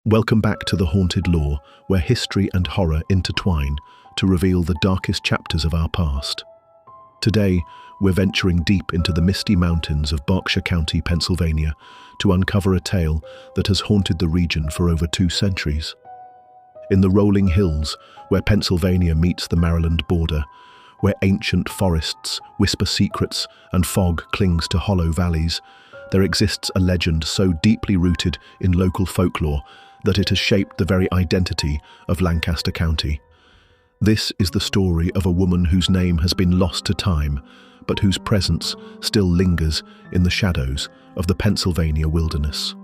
Welcome back to the Haunted Lore, where history and horror intertwine to reveal the darkest chapters of our past. Today, we're venturing deep into the misty mountains of Berkshire County, Pennsylvania, to uncover a tale that has haunted the region for over 2 centuries. In the rolling hills, where Pennsylvania meets the Maryland border, where ancient forests whisper secrets and fog clings to hollow valleys, there exists a legend so deeply rooted in local folklore that it has shaped the very identity of Lancaster County. This is the story of a woman whose name has been lost to time, but whose presence still lingers in the shadows of the Pennsylvania wilderness.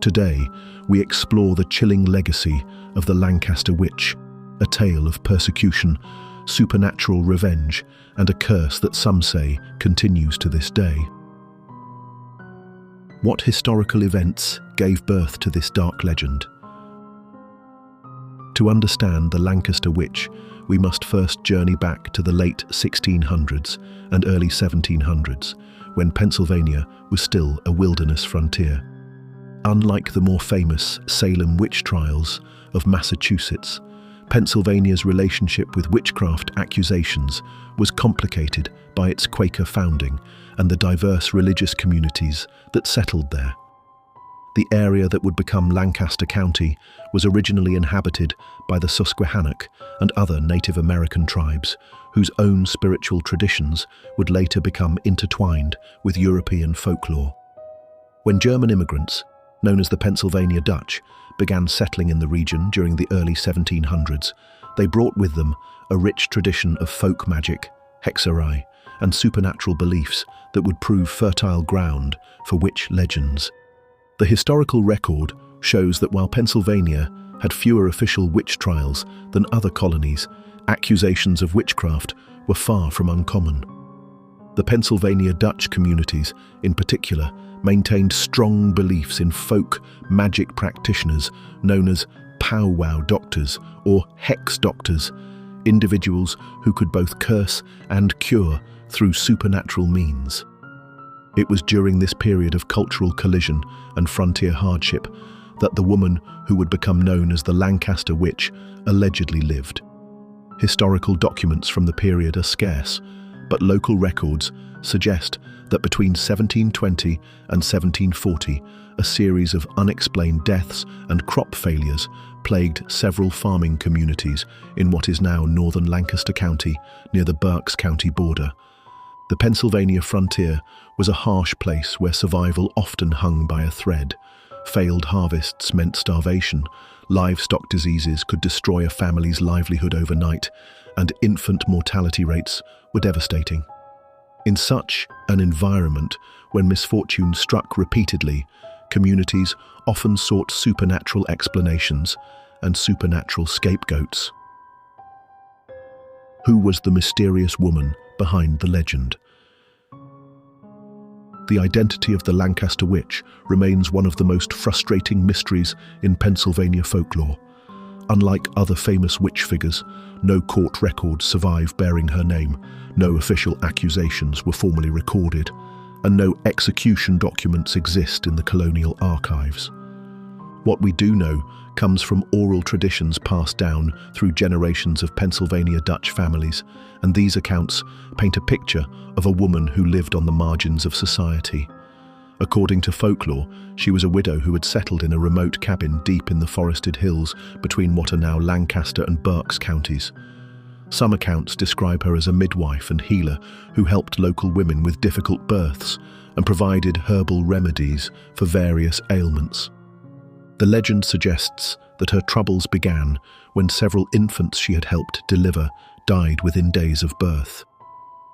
Today, we explore the chilling legacy of the Lancaster Witch, a tale of persecution, supernatural revenge, and a curse that some say continues to this day. What historical events gave birth to this dark legend? To understand the Lancaster Witch, we must first journey back to the late 1600s and early 1700s, when Pennsylvania was still a wilderness frontier. Unlike the more famous Salem witch trials of Massachusetts, Pennsylvania's relationship with witchcraft accusations was complicated by its Quaker founding and the diverse religious communities that settled there. The area that would become Lancaster County was originally inhabited by the Susquehannock and other Native American tribes, whose own spiritual traditions would later become intertwined with European folklore. When German immigrants, known as the Pennsylvania Dutch, began settling in the region during the early 1700s, they brought with them a rich tradition of folk magic, hexerai, and supernatural beliefs that would prove fertile ground for witch legends. The historical record shows that while Pennsylvania had fewer official witch trials than other colonies, accusations of witchcraft were far from uncommon. The Pennsylvania Dutch communities, in particular, maintained strong beliefs in folk magic practitioners known as powwow doctors or hex doctors, individuals who could both curse and cure through supernatural means. It was during this period of cultural collision and frontier hardship that the woman who would become known as the Lancaster Witch allegedly lived. Historical documents from the period are scarce, but local records suggest that between 1720 and 1740, a series of unexplained deaths and crop failures plagued several farming communities in what is now northern Lancaster County, near the Berks County border. The Pennsylvania frontier was a harsh place where survival often hung by a thread. Failed harvests meant starvation, livestock diseases could destroy a family's livelihood overnight, and infant mortality rates were devastating. In such an environment, when misfortune struck repeatedly, communities often sought supernatural explanations and supernatural scapegoats. Who was the mysterious woman behind the legend? The identity of the Lancaster Witch remains one of the most frustrating mysteries in Pennsylvania folklore. Unlike other famous witch figures, no court records survive bearing her name, no official accusations were formally recorded, and no execution documents exist in the colonial archives. What we do know comes from oral traditions passed down through generations of Pennsylvania Dutch families, and these accounts paint a picture of a woman who lived on the margins of society. According to folklore, she was a widow who had settled in a remote cabin deep in the forested hills between what are now Lancaster and Berks counties. Some accounts describe her as a midwife and healer who helped local women with difficult births and provided herbal remedies for various ailments. The legend suggests that her troubles began when several infants she had helped deliver died within days of birth.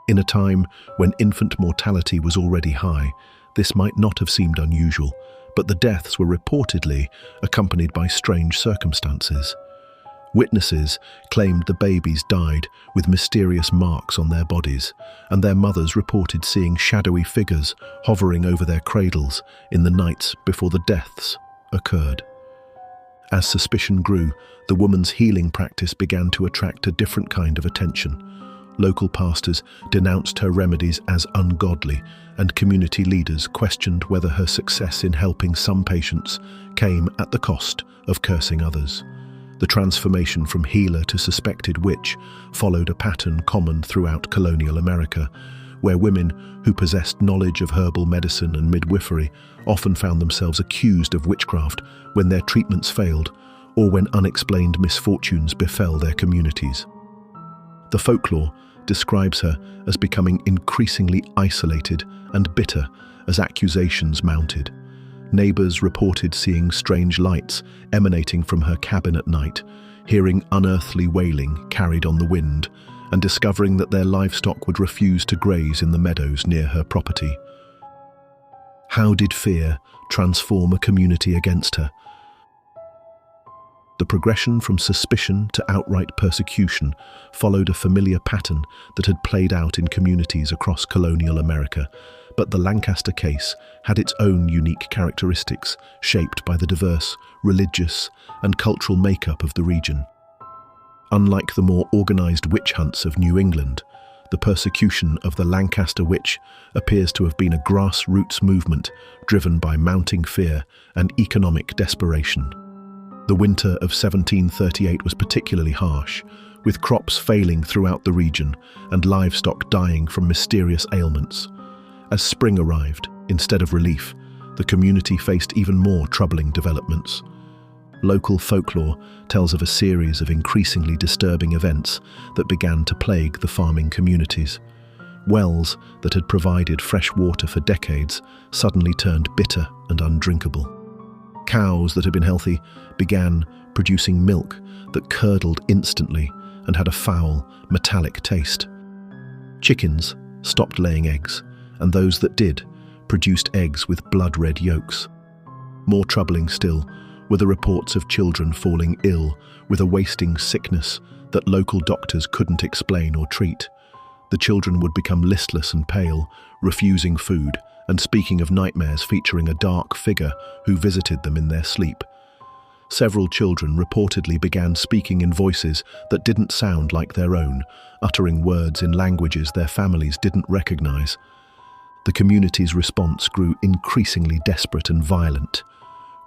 In a time when infant mortality was already high, this might not have seemed unusual, but the deaths were reportedly accompanied by strange circumstances. Witnesses claimed the babies died with mysterious marks on their bodies, and their mothers reported seeing shadowy figures hovering over their cradles in the nights before the deaths occurred. As suspicion grew, the woman's healing practice began to attract a different kind of attention. Local pastors denounced her remedies as ungodly, and community leaders questioned whether her success in helping some patients came at the cost of cursing others. The transformation from healer to suspected witch followed a pattern common throughout colonial America, where women who possessed knowledge of herbal medicine and midwifery often found themselves accused of witchcraft when their treatments failed or when unexplained misfortunes befell their communities. The folklore describes her as becoming increasingly isolated and bitter as accusations mounted. Neighbors reported seeing strange lights emanating from her cabin at night, hearing unearthly wailing carried on the wind, and discovering that their livestock would refuse to graze in the meadows near her property. How did fear transform a community against her? The progression from suspicion to outright persecution followed a familiar pattern that had played out in communities across colonial America, but the Lancaster case had its own unique characteristics, shaped by the diverse, religious, and cultural makeup of the region. Unlike the more organized witch hunts of New England, the persecution of the Lancaster witch appears to have been a grassroots movement driven by mounting fear and economic desperation. The winter of 1738 was particularly harsh, with crops failing throughout the region and livestock dying from mysterious ailments. As spring arrived, instead of relief, the community faced even more troubling developments. Local folklore tells of a series of increasingly disturbing events that began to plague the farming communities. Wells that had provided fresh water for decades suddenly turned bitter and undrinkable. Cows that had been healthy began producing milk that curdled instantly and had a foul, metallic taste. Chickens stopped laying eggs, and those that did produced eggs with blood-red yolks. More troubling still were the reports of children falling ill with a wasting sickness that local doctors couldn't explain or treat. The children would become listless and pale, refusing food, and speaking of nightmares featuring a dark figure who visited them in their sleep. Several children reportedly began speaking in voices that didn't sound like their own, uttering words in languages their families didn't recognize. The community's response grew increasingly desperate and violent.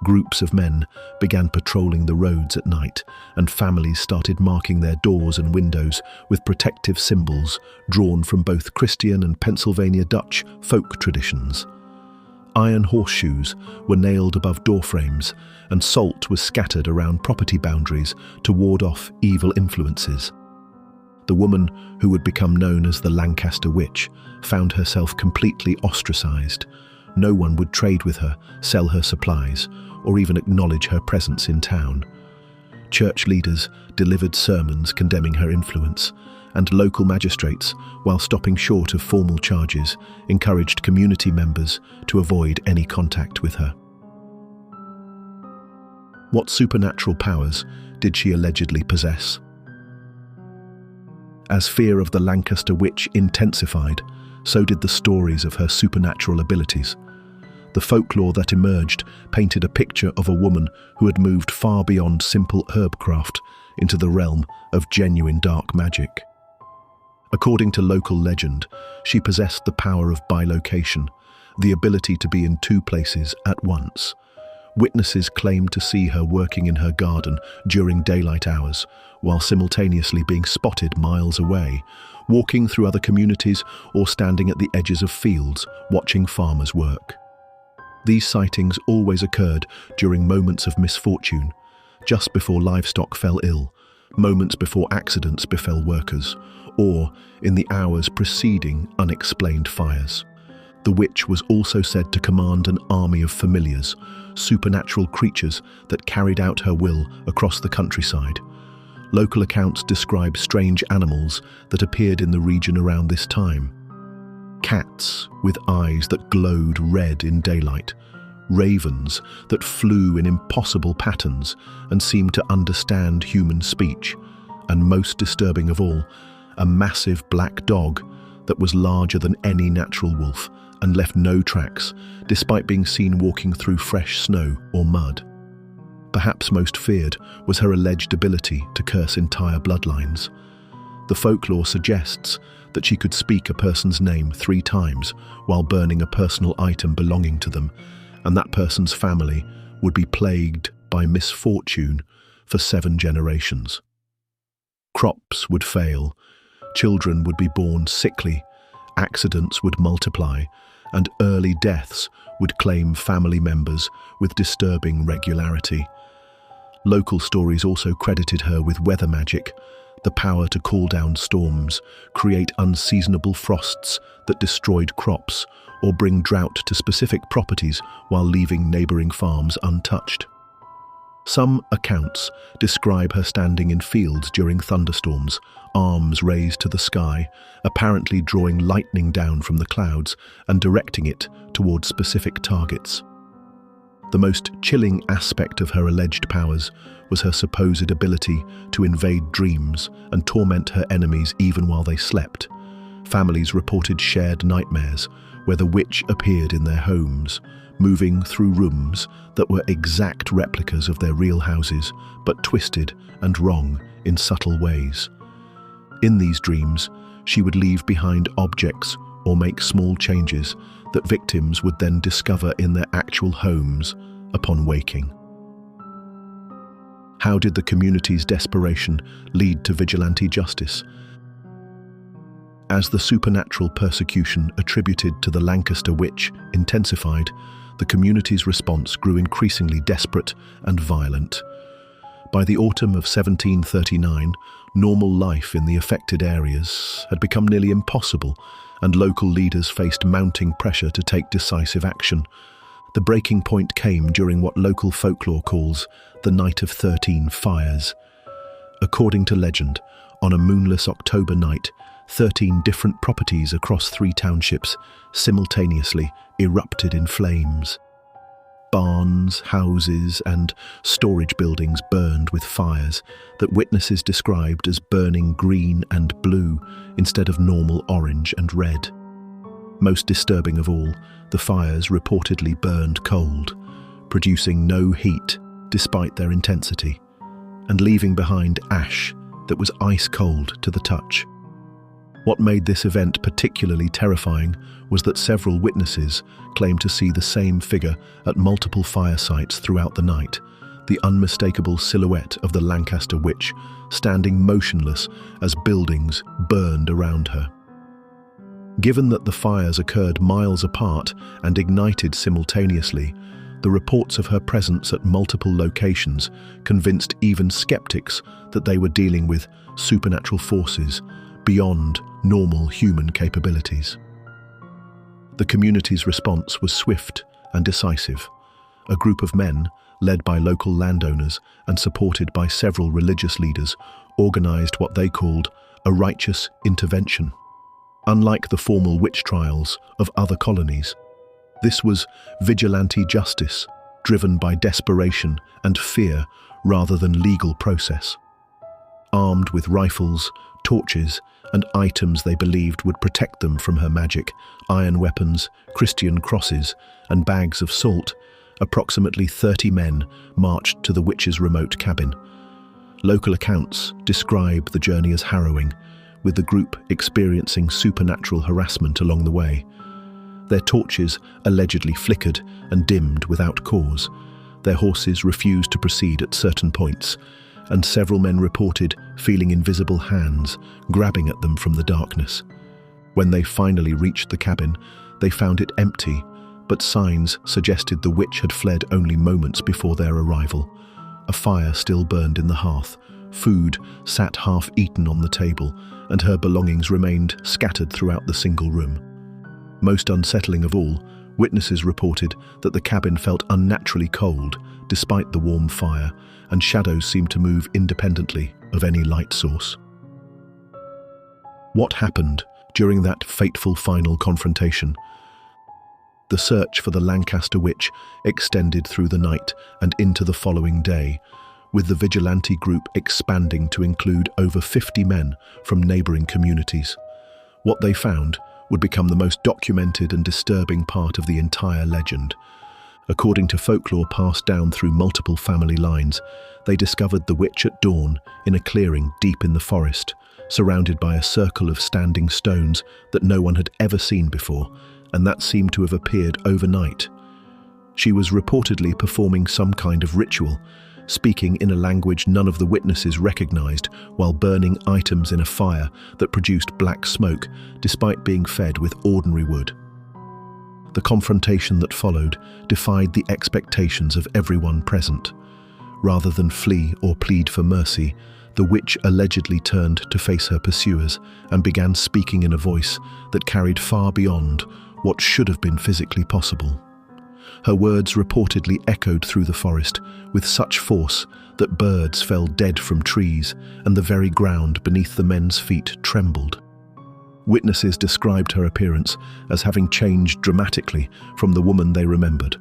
Groups of men began patrolling the roads at night, and families started marking their doors and windows with protective symbols drawn from both Christian and Pennsylvania Dutch folk traditions. Iron horseshoes were nailed above doorframes, and salt was scattered around property boundaries to ward off evil influences. The woman who would become known as the Lancaster Witch found herself completely ostracized. No one would trade with her, sell her supplies, or even acknowledge her presence in town. Church leaders delivered sermons condemning her influence, and local magistrates, while stopping short of formal charges, encouraged community members to avoid any contact with her. What supernatural powers did she allegedly possess? As fear of the Lancaster Witch intensified, so did the stories of her supernatural abilities. The folklore that emerged painted a picture of a woman who had moved far beyond simple herbcraft into the realm of genuine dark magic. According to local legend, she possessed the power of bilocation, the ability to be in two places at once. Witnesses claimed to see her working in her garden during daylight hours, while simultaneously being spotted miles away, walking through other communities or standing at the edges of fields, watching farmers work. These sightings always occurred during moments of misfortune, just before livestock fell ill, moments before accidents befell workers, or in the hours preceding unexplained fires. The witch was also said to command an army of familiars, supernatural creatures that carried out her will across the countryside. Local accounts describe strange animals that appeared in the region around this time. Cats with eyes that glowed red in daylight, ravens that flew in impossible patterns and seemed to understand human speech, and most disturbing of all, a massive black dog that was larger than any natural wolf and left no tracks, despite being seen walking through fresh snow or mud. Perhaps most feared was her alleged ability to curse entire bloodlines. The folklore suggests that she could speak a person's name 3 times while burning a personal item belonging to them, and that person's family would be plagued by misfortune for 7 generations. Crops would fail, children would be born sickly, accidents would multiply, and early deaths would claim family members with disturbing regularity. Local stories also credited her with weather magic, the power to call down storms, create unseasonable frosts that destroyed crops, or bring drought to specific properties while leaving neighboring farms untouched. Some accounts describe her standing in fields during thunderstorms, arms raised to the sky, apparently drawing lightning down from the clouds and directing it towards specific targets. The most chilling aspect of her alleged powers was her supposed ability to invade dreams and torment her enemies even while they slept. Families reported shared nightmares where the witch appeared in their homes, moving through rooms that were exact replicas of their real houses, but twisted and wrong in subtle ways. In these dreams, she would leave behind objects or make small changes that victims would then discover in their actual homes upon waking. How did the community's desperation lead to vigilante justice? As the supernatural persecution attributed to the Lancaster Witch intensified, the community's response grew increasingly desperate and violent. By the autumn of 1739, normal life in the affected areas had become nearly impossible, and local leaders faced mounting pressure to take decisive action. The breaking point came during what local folklore calls the Night of 13 Fires. According to legend, on a moonless October night, 13 different properties across 3 townships simultaneously erupted in flames. Barns, houses, and storage buildings burned with fires that witnesses described as burning green and blue instead of normal orange and red. Most disturbing of all, the fires reportedly burned cold, producing no heat despite their intensity, and leaving behind ash that was ice cold to the touch. What made this event particularly terrifying was that several witnesses claimed to see the same figure at multiple fire sites throughout the night, the unmistakable silhouette of the Lancaster Witch standing motionless as buildings burned around her. Given that the fires occurred miles apart and ignited simultaneously, the reports of her presence at multiple locations convinced even skeptics that they were dealing with supernatural forces beyond normal human capabilities. The community's response was swift and decisive. A group of men, led by local landowners and supported by several religious leaders, organized what they called a righteous intervention. Unlike the formal witch trials of other colonies, this was vigilante justice, driven by desperation and fear rather than legal process. Armed with rifles, torches, and items they believed would protect them from her magic, iron weapons, Christian crosses, and bags of salt, approximately 30 men marched to the witch's remote cabin. Local accounts describe the journey as harrowing, with the group experiencing supernatural harassment along the way. Their torches allegedly flickered and dimmed without cause. Their horses refused to proceed at certain points, and several men reported feeling invisible hands grabbing at them from the darkness. When they finally reached the cabin, they found it empty, but signs suggested the witch had fled only moments before their arrival. A fire still burned in the hearth, food sat half-eaten on the table, and her belongings remained scattered throughout the single room. Most unsettling of all, witnesses reported that the cabin felt unnaturally cold despite the warm fire, and shadows seemed to move independently of any light source. What happened during that fateful final confrontation? The search for the Lancaster Witch extended through the night and into the following day, with the vigilante group expanding to include over 50 men from neighboring communities. What they found would become the most documented and disturbing part of the entire legend. According to folklore passed down through multiple family lines, they discovered the witch at dawn in a clearing deep in the forest, surrounded by a circle of standing stones that no one had ever seen before, and that seemed to have appeared overnight. She was reportedly performing some kind of ritual, speaking in a language none of the witnesses recognized while burning items in a fire that produced black smoke despite being fed with ordinary wood. The confrontation that followed defied the expectations of everyone present. Rather than flee or plead for mercy, the witch allegedly turned to face her pursuers and began speaking in a voice that carried far beyond what should have been physically possible. Her words reportedly echoed through the forest with such force that birds fell dead from trees and the very ground beneath the men's feet trembled. Witnesses described her appearance as having changed dramatically from the woman they remembered.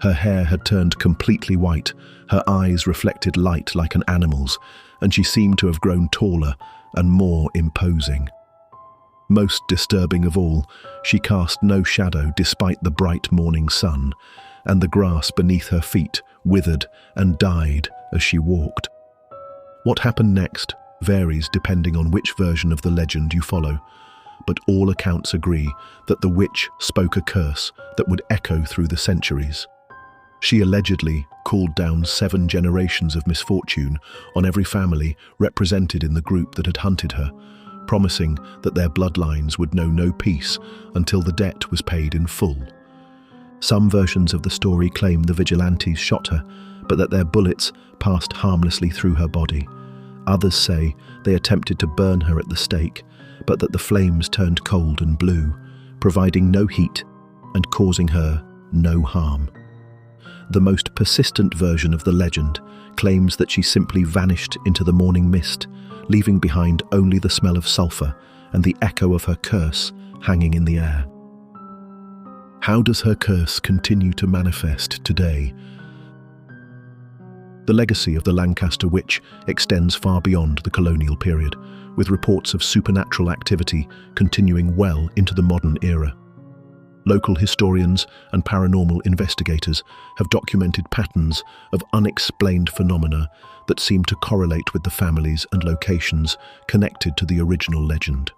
Her hair had turned completely white, her eyes reflected light like an animal's, and she seemed to have grown taller and more imposing. Most disturbing of all, she cast no shadow despite the bright morning sun, and the grass beneath her feet withered and died as she walked. What happened next varies depending on which version of the legend you follow, but all accounts agree that the witch spoke a curse that would echo through the centuries. She allegedly called down 7 generations of misfortune on every family represented in the group that had hunted her, promising that their bloodlines would know no peace until the debt was paid in full. Some versions of the story claim the vigilantes shot her, but that their bullets passed harmlessly through her body. Others say they attempted to burn her at the stake, but that the flames turned cold and blue, providing no heat and causing her no harm. The most persistent version of the legend claims that she simply vanished into the morning mist, leaving behind only the smell of sulfur and the echo of her curse hanging in the air. How does her curse continue to manifest today? The legacy of the Lancaster Witch extends far beyond the colonial period, with reports of supernatural activity continuing well into the modern era. Local historians and paranormal investigators have documented patterns of unexplained phenomena that seem to correlate with the families and locations connected to the original legend.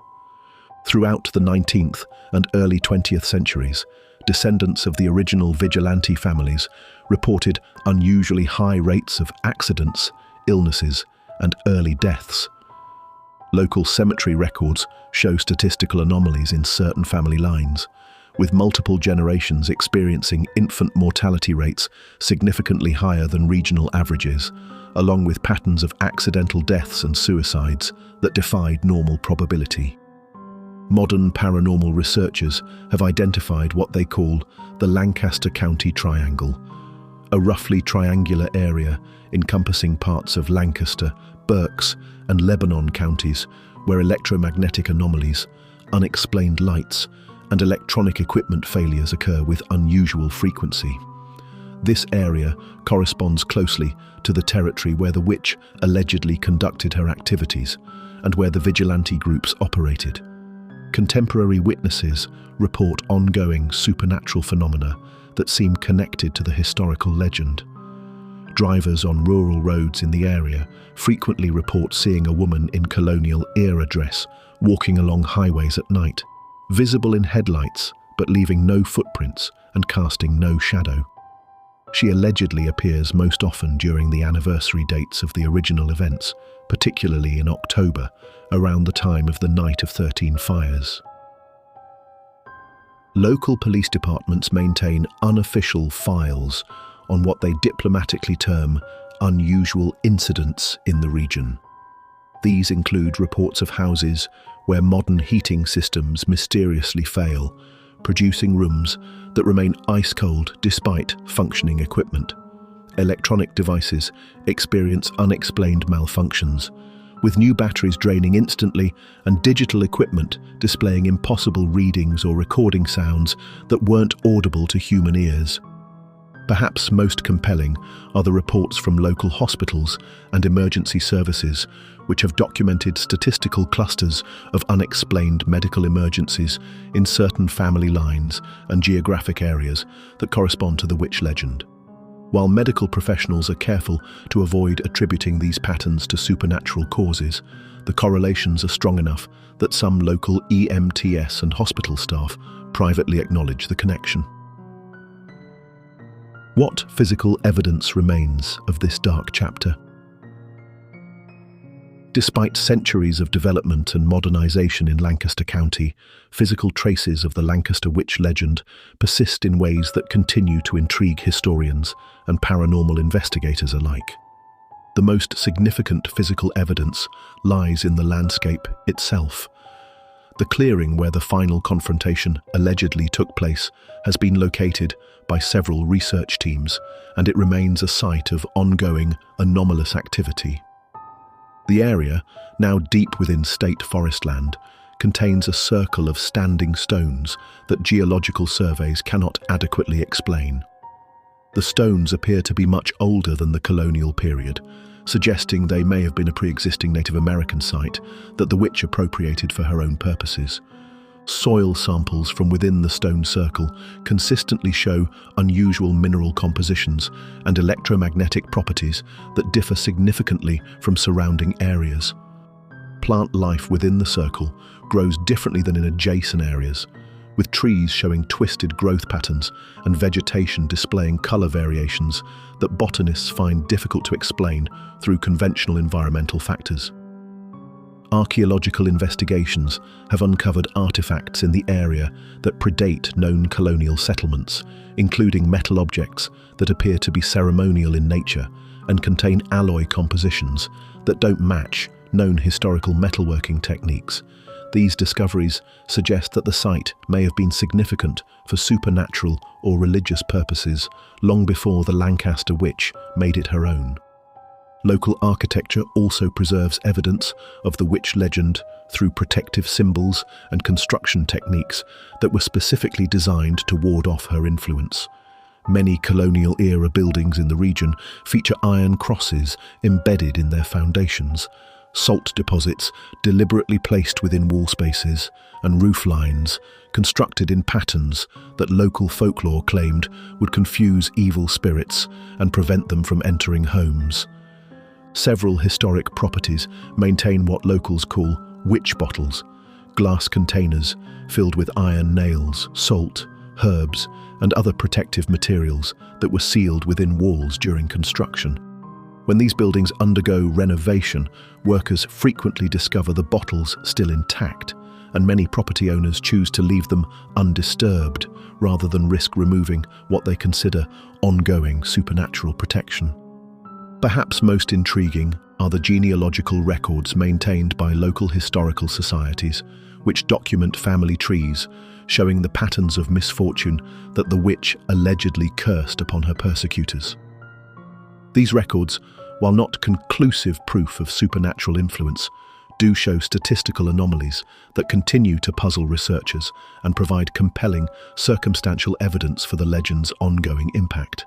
Throughout the 19th and early 20th centuries, descendants of the original vigilante families reported unusually high rates of accidents, illnesses, and early deaths. Local cemetery records show statistical anomalies in certain family lines, with multiple generations experiencing infant mortality rates significantly higher than regional averages, along with patterns of accidental deaths and suicides that defied normal probability. Modern paranormal researchers have identified what they call the Lancaster County Triangle, a roughly triangular area encompassing parts of Lancaster, Berks, and Lebanon counties where electromagnetic anomalies, unexplained lights, and electronic equipment failures occur with unusual frequency. This area corresponds closely to the territory where the witch allegedly conducted her activities and where the vigilante groups operated. Contemporary witnesses report ongoing supernatural phenomena that seem connected to the historical legend. Drivers on rural roads in the area frequently report seeing a woman in colonial era dress walking along highways at night, visible in headlights but leaving no footprints and casting no shadow. She allegedly appears most often during the anniversary dates of the original events, particularly in October, around the time of the Night of 13 Fires. Local police departments maintain unofficial files on what they diplomatically term unusual incidents in the region. These include reports of houses where modern heating systems mysteriously fail, producing rooms that remain ice-cold despite functioning equipment. Electronic devices experience unexplained malfunctions, with new batteries draining instantly and digital equipment displaying impossible readings or recording sounds that weren't audible to human ears. Perhaps most compelling are the reports from local hospitals and emergency services, which have documented statistical clusters of unexplained medical emergencies in certain family lines and geographic areas that correspond to the witch legend. While medical professionals are careful to avoid attributing these patterns to supernatural causes, the correlations are strong enough that some local EMTS and hospital staff privately acknowledge the connection. What physical evidence remains of this dark chapter? Despite centuries of development and modernization in Lancaster County, physical traces of the Lancaster Witch legend persist in ways that continue to intrigue historians and paranormal investigators alike. The most significant physical evidence lies in the landscape itself. The clearing where the final confrontation allegedly took place has been located by several research teams, and it remains a site of ongoing, anomalous activity. The area, now deep within state forest land, contains a circle of standing stones that geological surveys cannot adequately explain. The stones appear to be much older than the colonial period, suggesting they may have been a pre-existing Native American site that the witch appropriated for her own purposes. Soil samples from within the stone circle consistently show unusual mineral compositions and electromagnetic properties that differ significantly from surrounding areas. Plant life within the circle grows differently than in adjacent areas, with trees showing twisted growth patterns and vegetation displaying color variations that botanists find difficult to explain through conventional environmental factors. Archaeological investigations have uncovered artifacts in the area that predate known colonial settlements, including metal objects that appear to be ceremonial in nature and contain alloy compositions that don't match known historical metalworking techniques. These discoveries suggest that the site may have been significant for supernatural or religious purposes long before the Lancaster Witch made it her own. Local architecture also preserves evidence of the witch legend through protective symbols and construction techniques that were specifically designed to ward off her influence. Many colonial-era buildings in the region feature iron crosses embedded in their foundations, salt deposits deliberately placed within wall spaces, and roof lines constructed in patterns that local folklore claimed would confuse evil spirits and prevent them from entering homes. Several historic properties maintain what locals call witch bottles, glass containers filled with iron nails, salt, herbs, and other protective materials that were sealed within walls during construction. When these buildings undergo renovation, workers frequently discover the bottles still intact, and many property owners choose to leave them undisturbed rather than risk removing what they consider ongoing supernatural protection. Perhaps most intriguing are the genealogical records maintained by local historical societies, which document family trees showing the patterns of misfortune that the witch allegedly cursed upon her persecutors. These records, while not conclusive proof of supernatural influence, do show statistical anomalies that continue to puzzle researchers and provide compelling, circumstantial evidence for the legend's ongoing impact.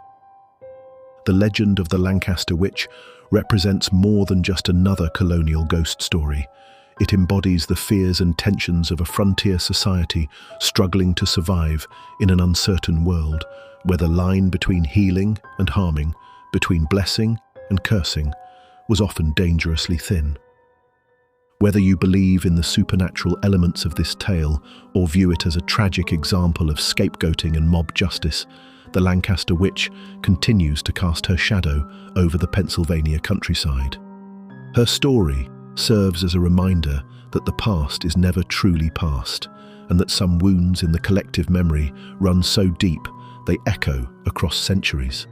The legend of the Lancaster Witch represents more than just another colonial ghost story. It embodies the fears and tensions of a frontier society struggling to survive in an uncertain world, where the line between healing and harming, between blessing and cursing, was often dangerously thin. Whether you believe in the supernatural elements of this tale or view it as a tragic example of scapegoating and mob justice, the Lancaster Witch continues to cast her shadow over the Pennsylvania countryside. Her story serves as a reminder that the past is never truly past, and that some wounds in the collective memory run so deep they echo across centuries.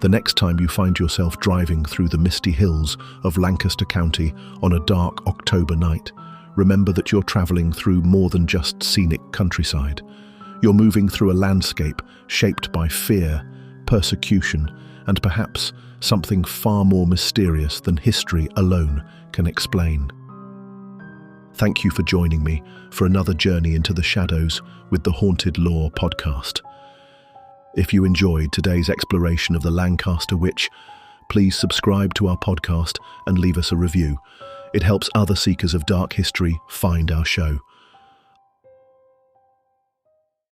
The next time you find yourself driving through the misty hills of Lancaster County on a dark October night, remember that you're traveling through more than just scenic countryside. You're moving through a landscape shaped by fear, persecution, and perhaps something far more mysterious than history alone can explain. Thank you for joining me for another journey into the shadows with the Haunted Lore podcast. If you enjoyed today's exploration of the Lancaster Witch, please subscribe to our podcast and leave us a review. It helps other seekers of dark history find our show.